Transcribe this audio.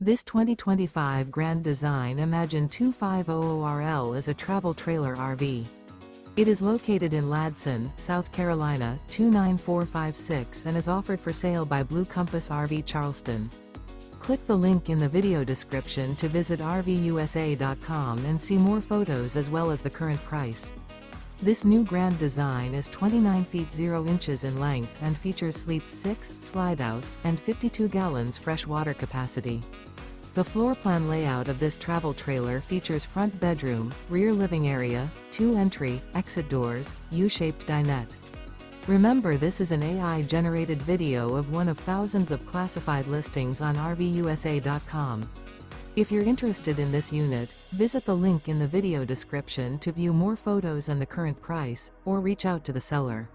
This 2025 Grand Design Imagine 2500RL is a travel trailer RV. It is located in Ladson, South Carolina, 29456 and is offered for sale by Blue Compass RV Charleston. Click the link in the video description to visit RVUSA.com and see more photos as well as the current price. This new Grand Design is 29 feet 0 inches in length and features sleeps 6, slide-out, and 52 gallons fresh water capacity. The floor plan layout of this travel trailer features front bedroom, rear living area, 2 entry, exit doors, U-shaped dinette. Remember, this is an AI-generated video of one of thousands of classified listings on RVUSA.com. If you're interested in this unit, visit the link in the video description to view more photos and the current price, or reach out to the seller.